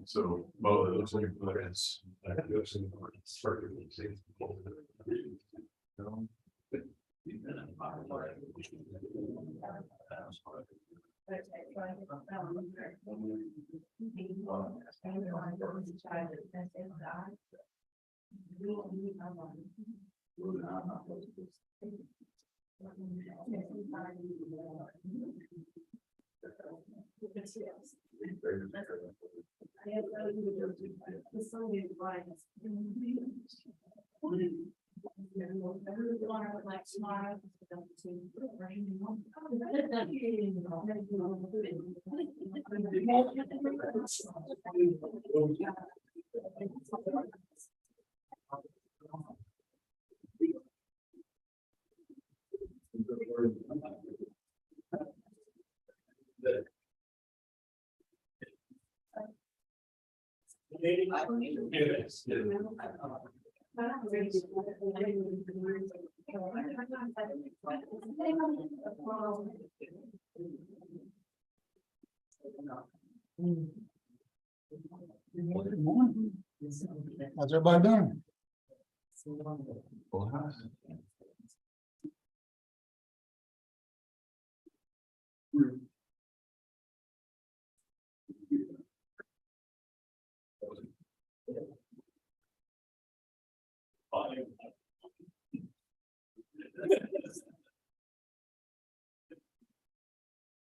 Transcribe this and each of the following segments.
So, well, it looks like it's. How's everybody doing?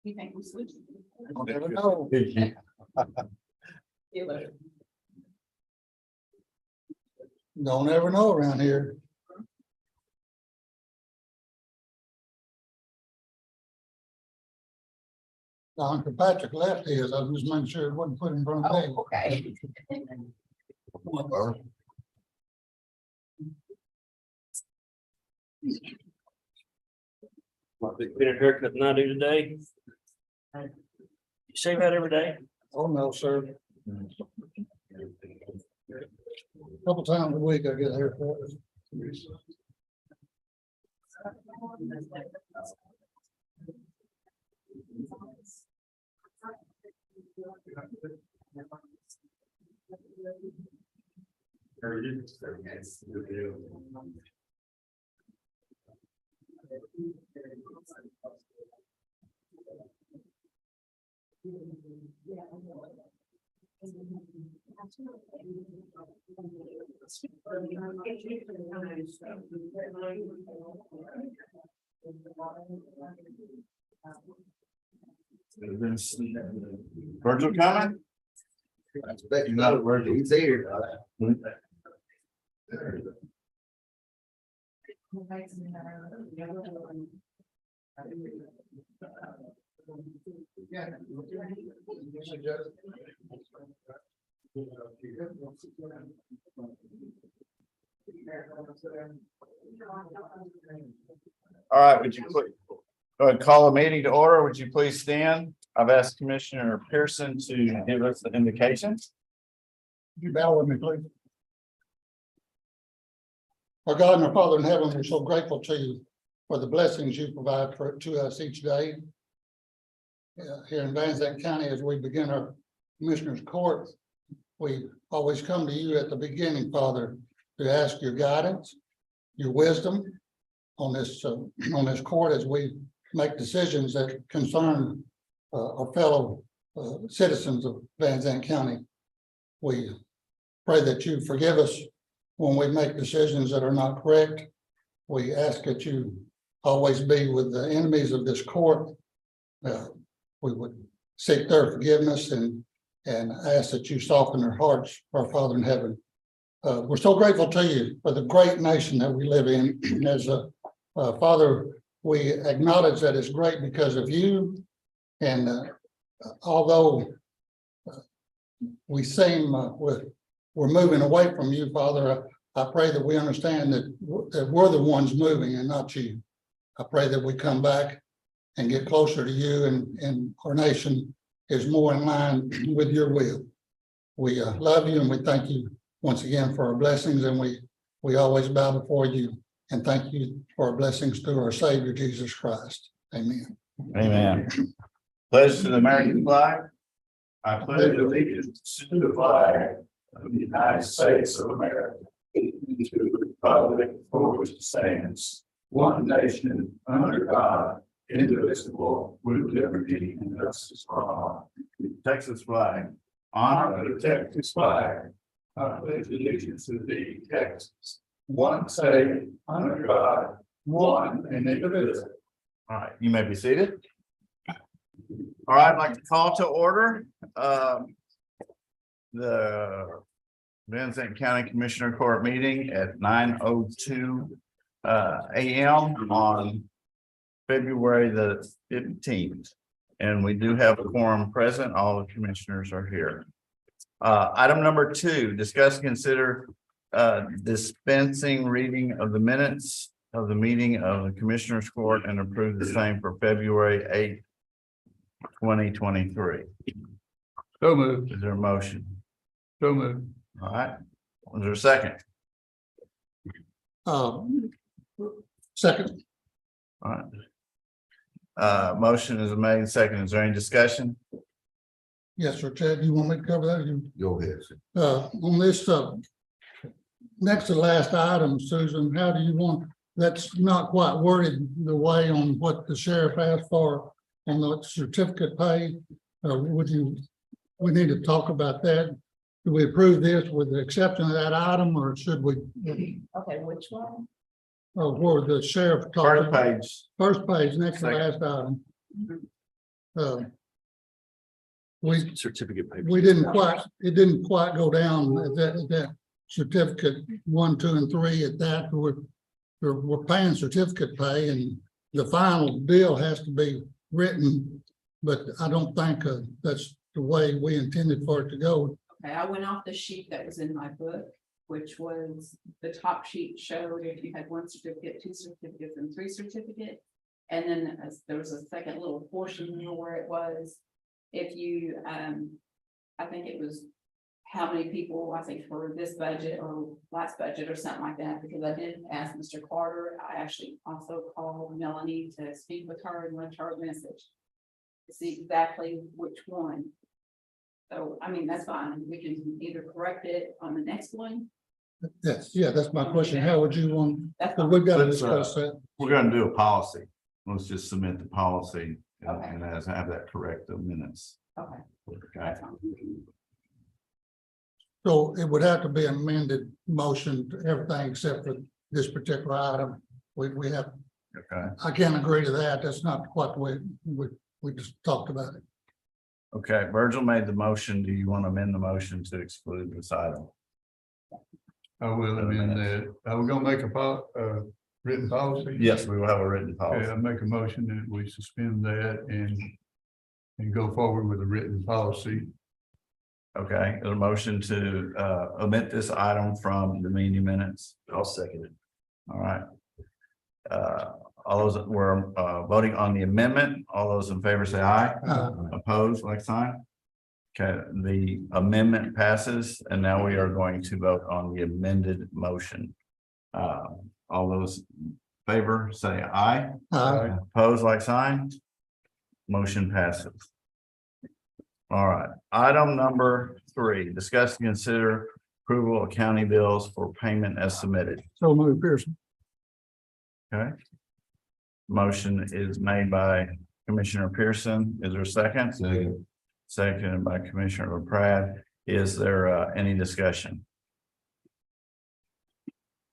You think we switch? Don't ever know. Don't ever know around here. Uncle Patrick left his. I was just making sure it wasn't put in front of me. Oh, okay. Better haircut than I do today. You shave that every day? Oh, no, sir. Couple times a week I get a haircut. Virgil coming? You know, Virgil, he's here. All right, would you please go ahead and call a meeting to order? Would you please stand? I've asked Commissioner Pearson to give us the indications. You bow with me, please. Our God and our Father in heaven, we're so grateful to you for the blessings you provide to us each day. Here in Van Zandt County, as we begin our Commissioner's Court, we always come to you at the beginning, Father, to ask your guidance, your wisdom on this court as we make decisions that concern our fellow citizens of Van Zandt County. We pray that you forgive us when we make decisions that are not correct. We ask that you always be with the enemies of this court. We would seek their forgiveness and ask that you soften their hearts, our Father in heaven. We're so grateful to you for the great nation that we live in. As a Father, we acknowledge that it's great because of you. And although we seem we're moving away from you, Father, I pray that we understand that we're the ones moving and not you. I pray that we come back and get closer to you, and our nation is more in line with your will. We love you and we thank you once again for our blessings, and we always bow before you and thank you for our blessings through our Savior Jesus Christ. Amen. Amen. Pledge to the American flag. I pledge allegiance to the flag of the United States of America, and to the republic for which it stands, one nation under God, indivisible, with liberty and justice for all. Texas flag. Honor the Texas flag. I pledge allegiance to thee, Texas, one state under God, one and indivisible. All right, you may be seated. All right, I'd like to call to order the Zandt County Commissioner Court meeting at 9:02 a.m. on February the 15th. And we do have a quorum present. All the commissioners are here. Item number 2, discuss and consider dispensing reading of the minutes of the meeting of the Commissioners Court and approve the same for February 8th, 2023. So moved. Is there a motion? So moved. All right. Is there a second? Second. All right. Motion is made. Second. Is there any discussion? Yes, sir. Ted, you want me to cover that? You, Go ahead. on this, next to the last item, Susan, how do you want, that's not quite worded the way on what the sheriff asked for on the certificate pay. We need to talk about that. Do we approve this with the exception of that item, or should we? Okay, which one? Where the sheriff talked First about, page. first page, next to Second. last item. We Certificate paper. We didn't quite, it didn't quite go down at that certificate 1, 2, and 3 at that. We're paying certificate pay, and the final bill has to be written. But I don't think that's the way we intended for it to go. Okay, I went off the sheet that was in my book, which was the top sheet showed if you had 1 certificate, 2 certificates, and 3 certificates. And then there was a second little portion here where it was, if you, I think it was how many people, I think for this budget or last budget or something like that, because I did ask Mr. Carter. I actually also called Melanie to speak with her and left her a message to see exactly which one. So, I mean, that's fine. We can either correct it on the next one. Yes, yeah, that's my question. How would you want, That's but fine. we've got to Let's, discuss that. We're going to do a policy. Let's just submit the policy Okay. and have that correct the minutes. Okay, Okay. that's fine. So it would have to be amended motion to everything except for this particular item. We have, Okay. I can't agree to that. That's not quite the way we just talked about it. Okay. Virgil made the motion. Do you want to amend the motion to exclude this item? I will amend that. Are we gonna make a written policy? Yes, we will have a written Okay, policy. I make a motion that we suspend that and go forward with a written policy. Okay, there's a motion to omit this item from the meeting minutes. I'll second it. All right. All those that were voting on the amendment, all those in favor say aye. Opposed, like sign. Okay, the amendment passes, and now we are going to vote on the amended motion. All those in favor say aye. Opposed, like sign. Motion passes. All right, item number 3, discuss and consider approval of county bills for payment as submitted. So move, Pearson. Okay. Motion is made by Commissioner Pearson. Is there a second? Second. Seconded by Commissioner LaPrade. Is there any discussion?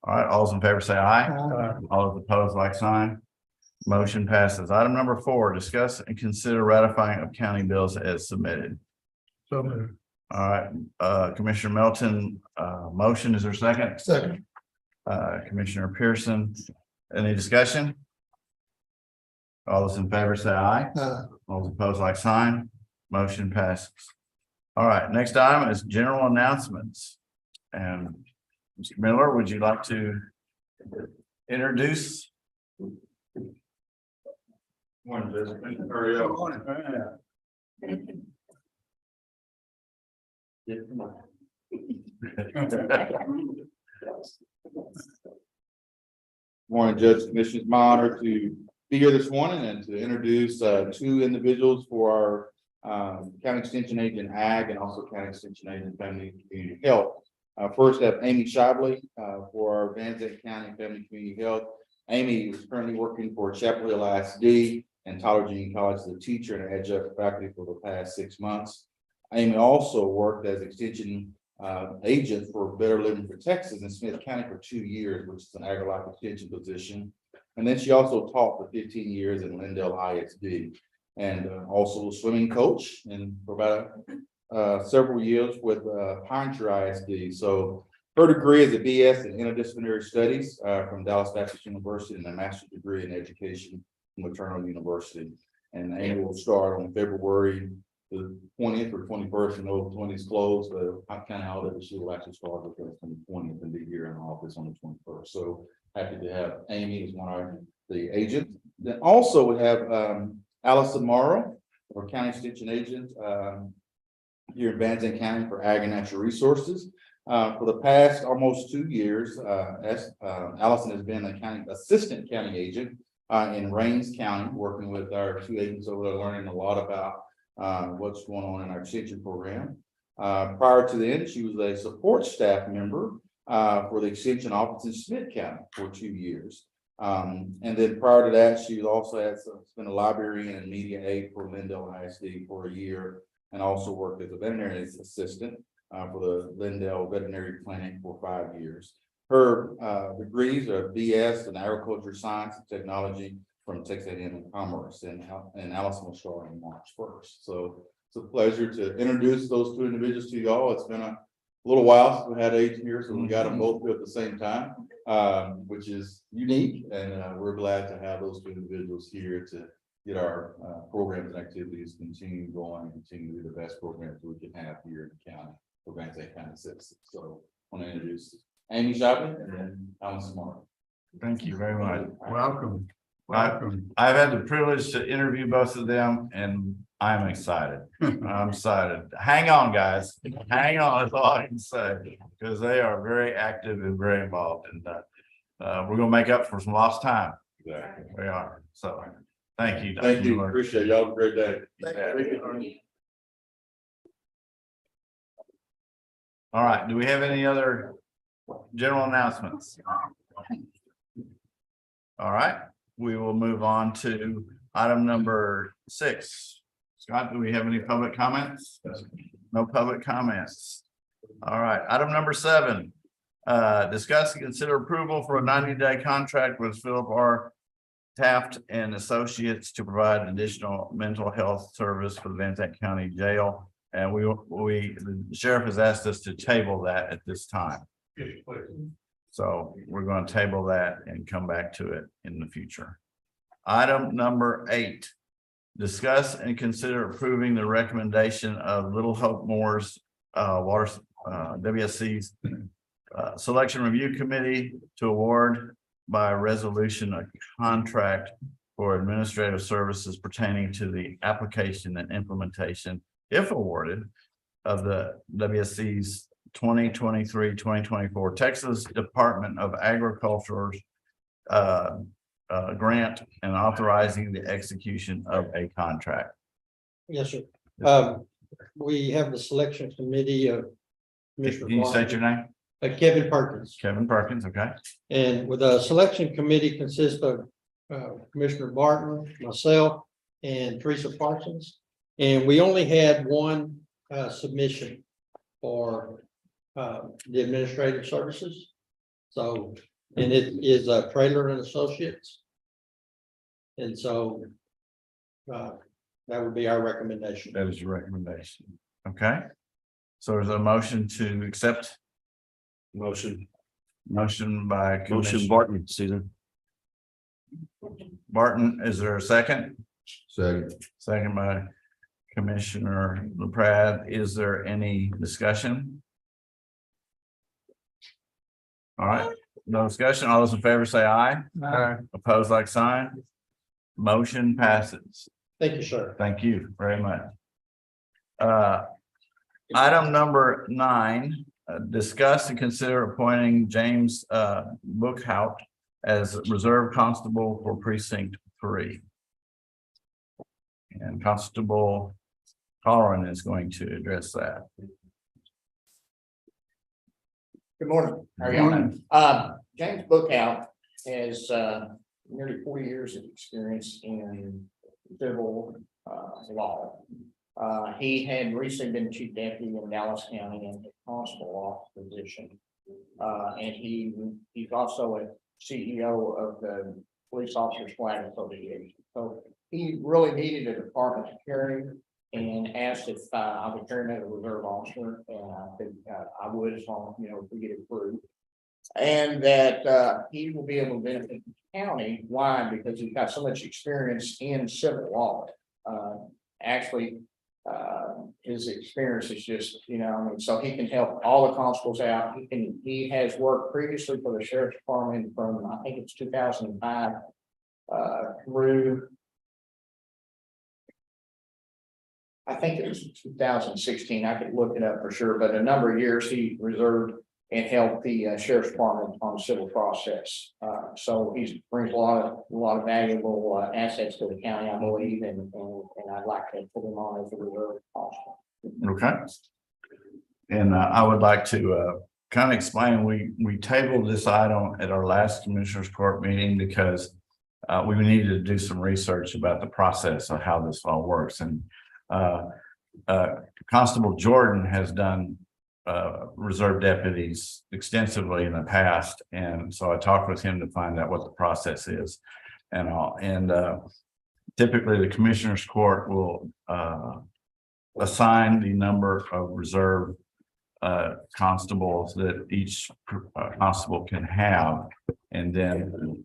All right, all those in favor say aye. All those opposed, like sign. Motion passes. Item number 4, discuss and consider ratifying of county bills as submitted. So moved. All right, Commissioner Melton, motion, is there a second? Second. Commissioner Pearson, any discussion? All those in favor say aye. All those opposed, like sign. Motion passes. All right, next item is general announcements. And Mr. Miller, would you like to introduce? Morning, Jessica. Hurry up. Morning, Judge Commissioners. My honor to be here this morning and to introduce two individuals for our County Extension Agent Ag and also County Extension Agent Family and Community Health. First, I have Amy Shibley for our Van Zandt County Family and Community Health. Amy is currently working for Chapel Hill ISD and Tyler Jean College as a teacher and adjunct faculty for the past 6 months. Amy also worked as extension agent for Better Living for Texas in Smith County for 2 years, which is an agri-life extension position. And then she also taught for 15 years in Lindell ISD and also a swimming coach and for about several years with Pine Tree ISD. So her degree is a BS in interdisciplinary studies from Dallas Baptist University and a master's degree in education from Maternal University. And Amy will start on February the 20th or 21st, and those 20s closed, but I'm kind of out of it. She will actually start with us on the 20th and be here in office on the 21st. So happy to have Amy as one of the agents. Then also we have Allison Morrow, our county extension agent here in Van Zandt County for Ag and Natural Resources. For the past almost 2 years, Allison has been a county assistant county agent in Rains County, working with our 2 agents over there, learning a lot about what's going on in our extension program. Prior to then, she was a support staff member for the extension office in Smith County for 2 years. And then prior to that, she also has been a librarian and media aide for Lindell ISD for 1 year, and also worked as a veterinary assistant for the Lindell Veterinary Clinic for 5 years. Her degrees are BS in agriculture, science, and technology from Texas A&M and Commerce, and Allison will start on March 1st. So it's a pleasure to introduce those 2 individuals to y'all. It's been a little while since we had agents here, so we got them both here at the same time, which is unique, and we're glad to have those 2 individuals here to get our programs and activities continue going and continue to be the best programs we can have here in the county for Van Zandt County citizens. So I want to introduce Amy Shibley and then Allison Morrow. Thank you very much. Welcome. Welcome. I've had the privilege to interview both of them, and I'm excited. I'm excited. Hang on, guys. Hang on, that's all I can say, because they are very active and very involved, and we're gonna make up for some lost time. Exactly. We are. So thank you. Thank you. Miller. Appreciate y'all. Have a great day. All right. Do we have any other general announcements? All right. We will move on to item number 6. Scott, do we have any public comments? No public comments. All right, item number 7. Discuss and consider approval for a 90-day contract with Philip R. Taft and Associates to provide additional mental health service for the Van Zandt County Jail. And the sheriff has asked us to table that at this time. So we're going to table that and come back to it in the future. Item number 8, discuss and consider approving the recommendation of Little Hope Moore's WSC's Selection Review Committee to award by resolution a contract for administrative services pertaining to the application and implementation, if awarded, of the WSC's 2023-2024 Texas Department of Agriculture's grant and authorizing the execution of a contract. Yes, sir. We have the selection committee of Can you state your name? Kevin Perkins. Kevin Perkins, okay. And with the selection committee consists of Commissioner Barton, myself, and Teresa Parsons. And we only had one submission for the administrative services. So, and it is Trailer and Associates. And so that would be our recommendation. That is your recommendation. Okay. So is there a motion to accept? Motion, Motion by motion Commissioner Barton, Susan. Barton. Is there a second? Second. Second by Commissioner LaPrade. Is there any discussion? All right, no discussion. All those in favor say aye. Aye. Opposed, like sign. Motion passes. Thank you, sir. Thank you very much. Item number 9, discuss and consider appointing James Bookhout as Reserve Constable for Precinct 3. And Constable Colleran is going to address that. Good morning. How are Good you? morning. James Bookhout has nearly 40 years of experience in civil law. He had recently been chief deputy in Dallas County in the constable office position. And he's also a CEO of the Police Officers Flag Association. So he really needed a department to carry and asked if I would turn as a reserve officer, and I said I would, as long, if we get it approved. And that he will be able to benefit the county. Why? Because he's got so much experience in civil law. Actually, his experience is just, so he can help all the constables out. He has worked previously for the sheriff's department from, I think it's 2005 through, I think it was 2016. I could look it up for sure, but a number of years he reserved and helped the sheriff's department on the civil process. So he brings a lot of valuable assets to the county, I believe, and I'd like to put him on as a reserve officer. Okay. And I would like to kind of explain, we tabled this item at our last Commissioners Court meeting because we needed to do some research about the process of how this all works. And Constable Jordan has done reserve deputies extensively in the past, and so I talked with him to find out what the process is and all. And typically the Commissioners Court will assign the number of reserve constables that each constable can have, and then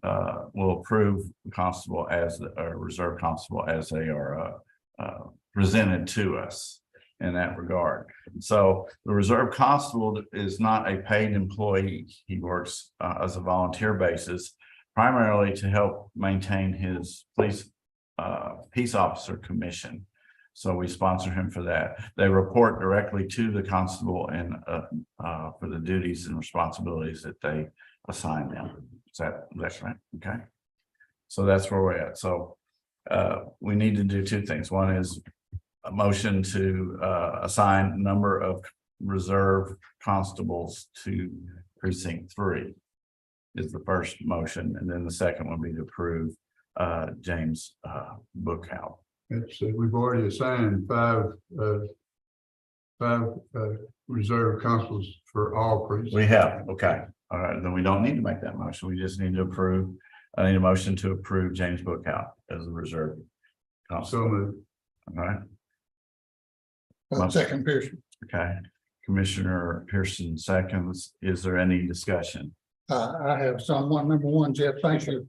will approve the constable as a reserve constable as they are presented to us in that regard. So the reserve constable is not a paid employee. He works as a volunteer basis, primarily to help maintain his police peace officer commission. So we sponsor him for that. They report directly to the constable and for the duties and responsibilities that they assign them. That's right? Okay. So that's where we're at. So we need to do two things. One is a motion to assign number of reserve constables to precinct 3 is the first motion, and then the second one be to approve James Bookhout. We've already assigned five reserve constables for all precincts. We have, okay, all right, then we don't need to make that motion. We just need to approve. I need a motion to approve James Bookhout as a reserve So constable. moved. All right, Second Pearson. okay. Commissioner Pearson seconds. Is there any discussion? I have someone, number one, Jeff, thank you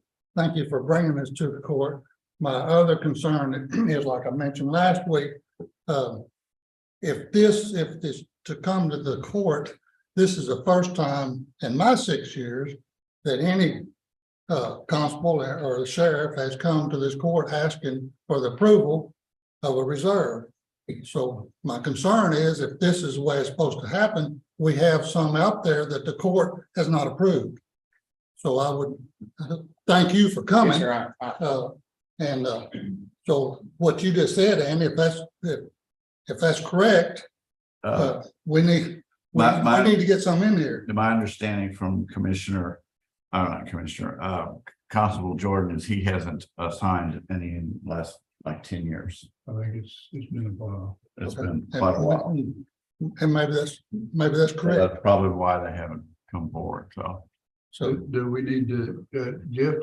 for bringing this to the court. My other concern is, like I mentioned last week, if this to come to the court, this is the first time in my 6 years that any constable or the sheriff has come to this court asking for the approval of a reserve. So my concern is, if this is the way it's supposed to happen, we have some out there that the court has not approved. So I would thank you for coming. Yes, sir. And so what you just said, Andy, if that's correct, we need to get some in here. My understanding from Constable Jordan is he hasn't assigned any in the last like 10 years. I think it's been a while. It's been quite a while. And maybe that's So correct. that's probably why they haven't come forward. So So do we need to, Jeff,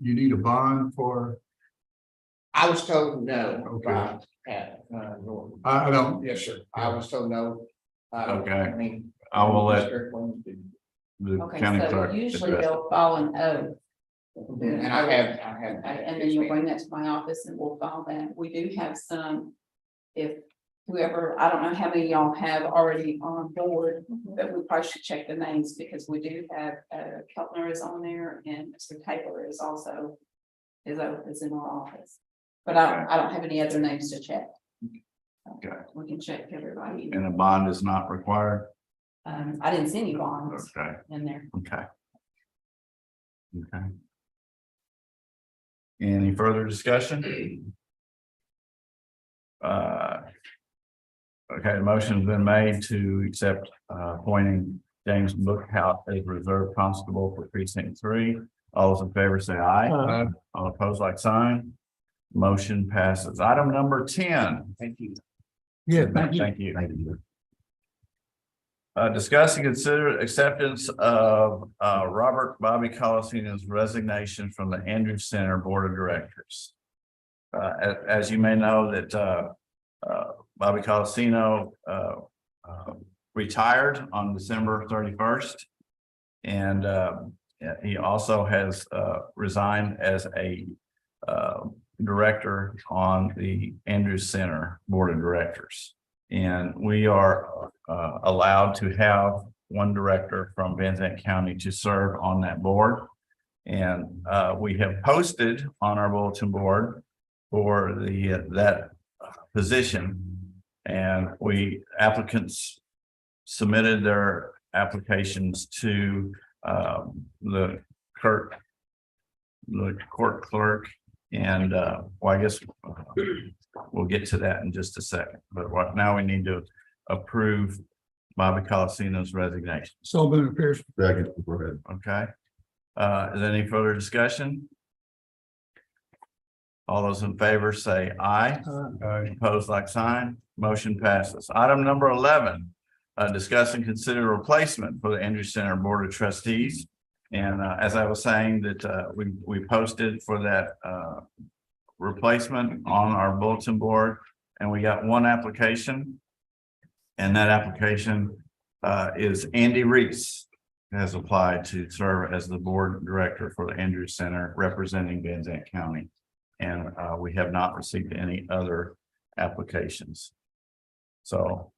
you need a bond for? I was told no. Okay. By Pat Norton. I don't. Yes, sir. I was told no. Okay. I mean. I will let Strickland, the Okay, county so clerk usually address it. they'll file an oath. And I have. Okay, and then you'll bring that to my office and we'll file that. We do have some. If whoever, I don't know how many of y'all have already on board, but we probably should check the names because we do have, Keltner is on there and Mr. Taylor is also. His oath is in our office, but I don't have any other names to check. Okay. We can check everybody. And a bond is not required. I didn't see any bonds Okay, in there. okay. Okay. Any further discussion? Okay, the motion's been made to accept appointing James Bookhouse as reserve constable for precinct 3. All those in favor say aye. Aye. All opposed, like sign. Motion passes. Item number 10. Thank you. Yeah, thank you. Thank you. Discuss and consider acceptance of Robert Bobby Colosino's resignation from the Andrews Center Board of Directors. As you may know that Bobby Colosino retired on December 31st. And he also has resigned as a director on the Andrews Center Board of Directors. And we are allowed to have one director from Van Zandt County to serve on that board. And we have posted on our bulletin board for that position. And applicants submitted their applications to the court clerk. And well, I guess we'll get to that in just a second. But now we need to approve Bobby Colosino's resignation. So moved, Pierce. Second, go ahead. Okay. Is there any further discussion? All those in favor say aye. Opposed, like sign. Motion passes. Item number 11. Discuss and consider replacement for the Andrews Center Board of Trustees. And as I was saying that we posted for that replacement on our bulletin board, and we got one application. And that application is Andy Reese has applied to serve as the board director for the Andrews Center representing Van Zandt County. And we have not received any other applications. So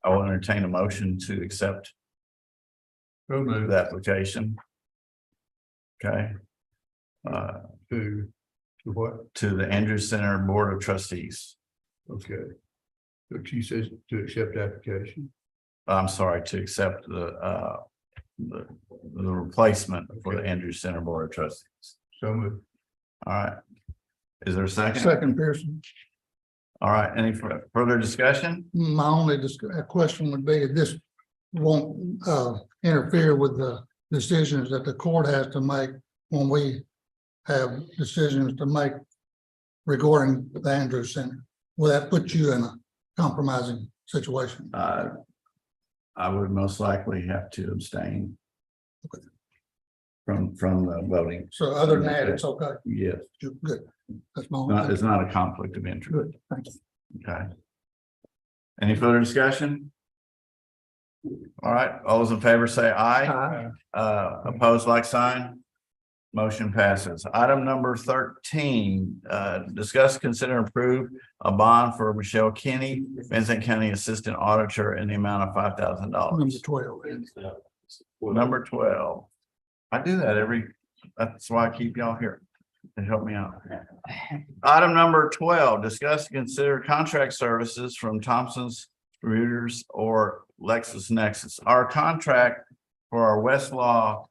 I will entertain a motion to accept So moved. the application. Okay. To what? To the Andrews Center Board of Trustees. Okay. So she says to accept application. I'm sorry, to accept the replacement for the Andrews Center Board of Trustees. So moved. All right. Is there a second? Second, Pearson. All right. Any further discussion? My only question would be, this won't interfere with the decisions that the court has to make when we have decisions to make regarding the Andrews Center. Will that put you in a compromising situation? I would most likely have to abstain from the voting. So other than that, it's okay. Yes, Good. That's my only. it's not a conflict of interest. Good, thank you. Okay. Any further discussion? All right, all those in favor say aye. Opposed, like sign. Motion passes. Item number 13, discuss, consider, and approve a bond for Michelle Kenny, Van Zandt County Assistant Auditor, in the amount of $5,000. Number 12. Number 12. I do that that's why I keep y'all here to help me out. Item number 12, discuss, consider contract services from Thompson's Reuters or LexisNexis. Our contract for our Westlaw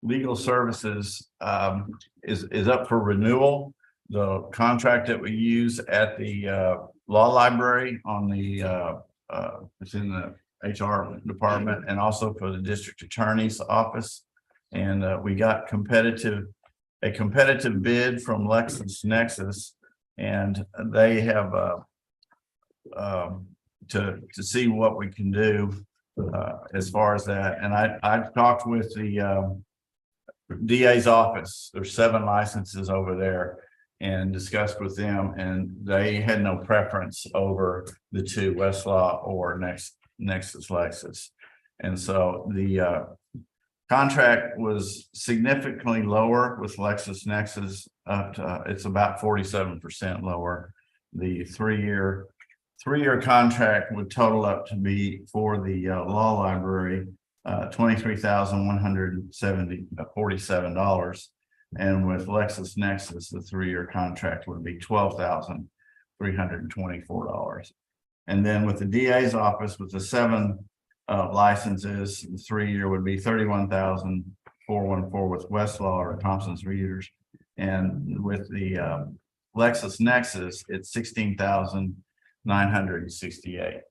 legal services is up for renewal. The contract that we use at the law library on the it's in the HR department and also for the district attorney's office. And we got a competitive bid from LexisNexis, and they have to see what we can do as far as that. And I talked with the DA's office. There's 7 licenses over there, and discussed with them, and they had no preference over the two, Westlaw or Nexus Lexus. And so the contract was significantly lower with LexisNexis, up to, it's about 47% lower. The three-year contract would total up to be for the law library, $23,147. And with LexisNexis, the three-year contract would be $12,324. And then with the DA's office, with the 7 licenses, the three-year would be $31,414 with Westlaw or Thompson's Readers. And with the LexisNexis, it's $16,968.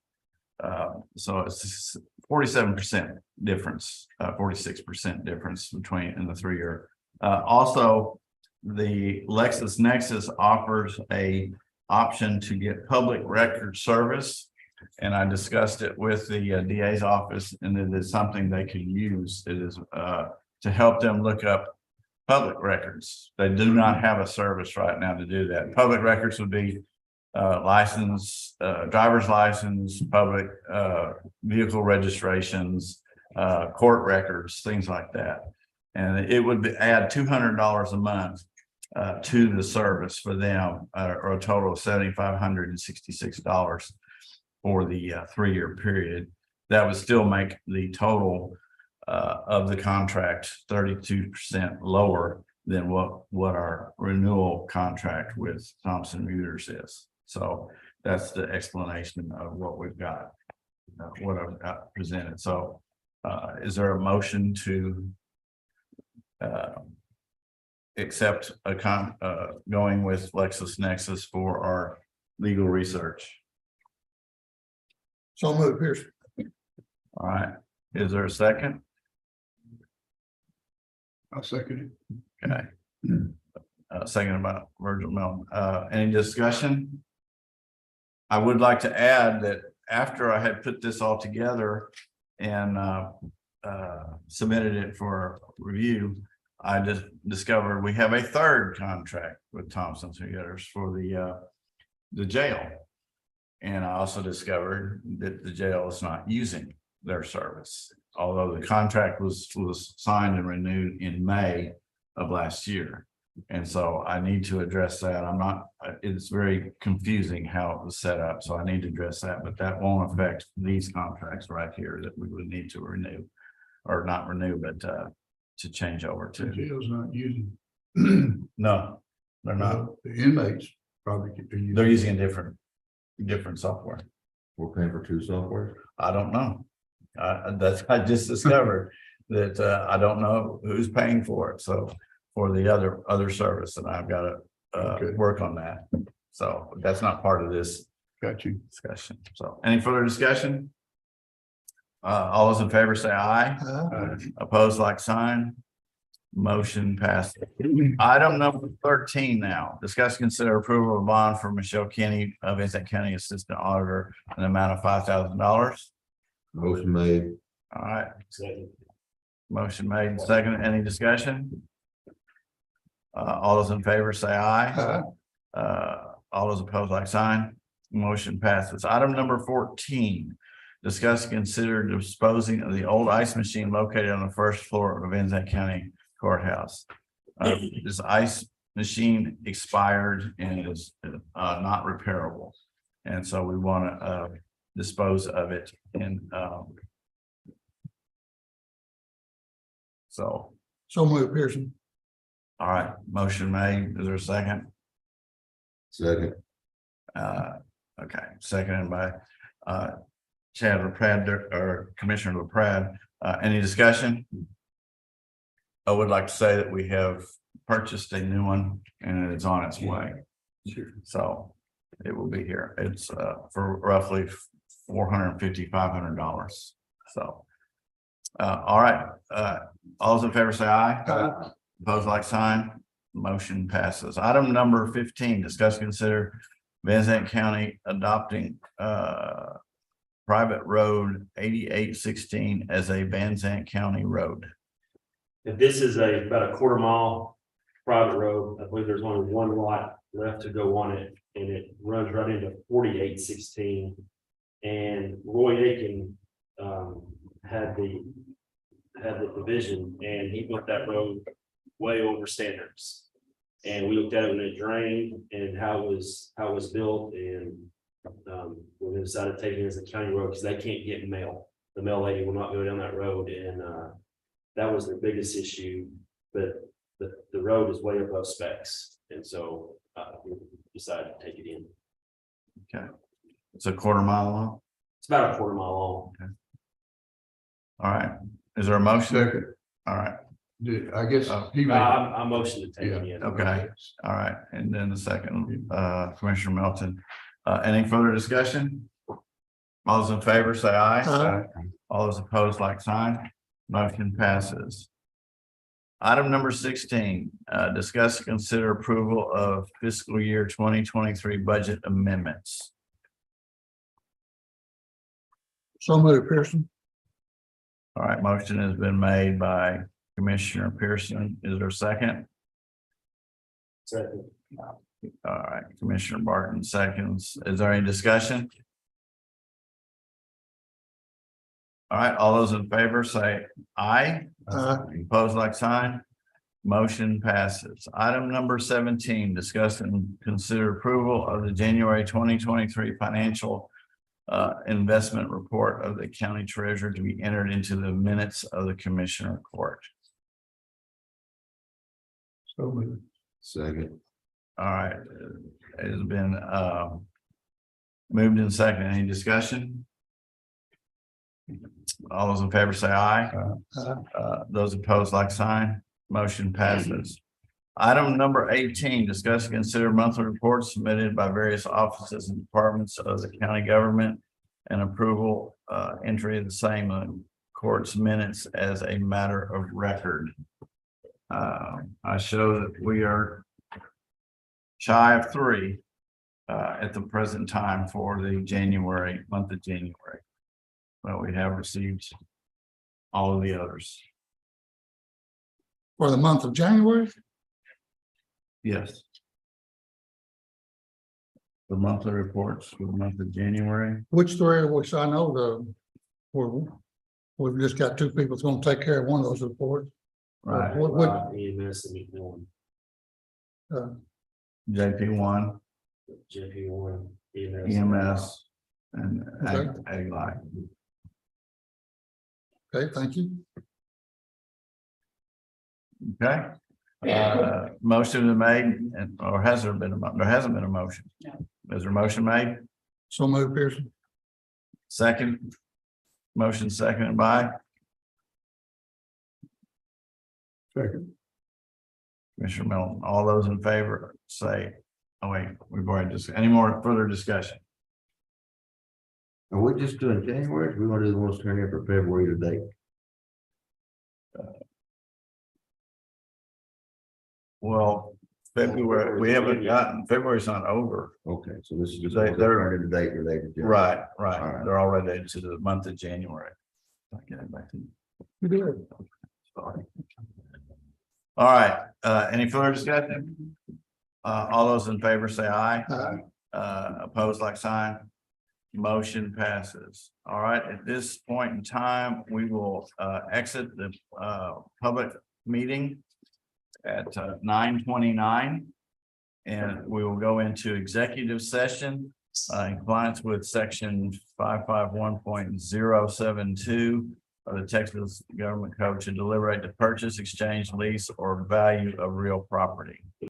So it's 47% difference, 46% difference between in the three-year. Also, the LexisNexis offers a option to get public record service, and I discussed it with the DA's office, and it is something they can use. It is to help them look up public records. They do not have a service right now to do that. Public records would be license, driver's license, public vehicle registrations, court records, things like that. And it would add $200 a month to the service for them, or a total of $7,566 for the three-year period. That would still make the total of the contract 32% lower than what our renewal contract with Thomson Reuters is. So that's the explanation of what we've got, what I've got presented. So is there a motion to accept going with LexisNexis for our legal research? So move, Pierce. All right, is there a second? I'll second it. Okay. Second by Virgil Melton. Any discussion? I would like to add that after I had put this all together and submitted it for review, I just discovered we have a third contract with Thompson Reuters for the jail. And I also discovered that the jail is not using their service, although the contract was signed and renewed in May of last year. And so I need to address that. It's very confusing how it was set up. So I need to address that, but that won't affect these contracts right here that we would need to renew, or not renew, but to change over The to. jail's not using. No, they're not. The inmates probably. They're using a different software. We're paying for 2 software. I don't know. I just discovered that I don't know who's paying for it. So for the other service, and I've got to Okay. work on that. So that's not part of this Got you. discussion. So any further discussion? All those in favor say aye. Opposed, like sign. Motion passed. Item number 13 now. Discuss, consider approval of bond for Michelle Kenny of Zandt County Assistant Auditor in the amount of $5,000. Motion made. All right. Motion made, second. Any discussion? All those in favor say aye. All those opposed, like sign. Motion passes. Item number 14. Discuss, consider disposing of the old ice machine located on the first floor of Zandt County Courthouse. This ice machine expired and is not repairable. And so we want to dispose of it. And so move, Pearson. all right, motion made. Is there a second? Second. Okay, seconded by Chad LaPrade or Commissioner LaPrade. Any discussion? I would like to say that we have purchased a new one and it's on its way. So it will be here. It's for roughly $450, $500. So all right. All those in favor say aye. Opposed, like sign. Motion passes. Item number 15, discuss, consider Zandt County adopting private road 8816 as a Zandt County road. And this is about a quarter mile private road. I believe there's only one lot left to go on it, and it runs right into 4816. And Roy Aiken, had the division, and he built that road way over standards. And we looked at it when it drained and how it was built, and we decided to take it as a county road because they can't get mail. The mail lady will not go down that road, and that was their biggest issue. But the road is way above specs, and so we decided to take it in. Okay. It's a quarter mile long. It's about a quarter mile long. All right. Is there a motion? Second. All right. I guess he made. I motioned to take it in. Okay. All right. And then the second, Commissioner Melton. Any further discussion? All those in favor, say aye. Aye. All those opposed, like sign. Motion passes. Item number 16, discuss and consider approval of fiscal year 2023 budget amendments. So moved, Pearson. All right, motion has been made by Commissioner Pearson. Is there a second? Second. All right, Commissioner Barton seconds. Is there any discussion? All right, all those in favor say aye. Opposed, like sign. Motion passes. Item number 17, discuss and consider approval of the January 2023 financial investment report of the county treasurer to be entered into the minutes of the commissioner court. So moved. Second. All right, it has been moved in second. Any discussion? All those in favor say aye. Those opposed, like sign. Motion passes. Item number 18, discuss and consider monthly reports submitted by various offices and departments of the county government and approval entry of the same court's minutes as a matter of record. I show that we are shy of 3 at the present time for the month of January. But we have received all of the others. For the month of January, Yes. The monthly reports for the month of January. which three, which I know we've just got 2 people that's gonna take care of one of those reports. Right. What, EMS and McMillan, JP1, JP1, EMS. EMS, and Okay. Ag Life. okay, thank you. Okay. Motion is made, or has there been there hasn't been a motion? No. Is there a motion made? So moved, Pearson. Second. Motion seconded by Second. Commissioner Melton. All those in favor say, oh wait, we've already just, any more further discussion? Are we just doing January? We want to do the ones turning in for February to date. Well, February, we haven't gotten, February's not over. Okay, so this is just They're- turning to date related to. Right, All right. right. They're all related to the month of January. I'll get it back to you. You did. Sorry. All right, any further discussion? All those in favor say aye. Opposed, like sign. Motion passes. All right, at this point in time, we will exit the public meeting at 9:29. And we will go into executive session in compliance with section 551.072 of the Texas Government Code to deliberate the purchase, exchange, lease, or value of real property.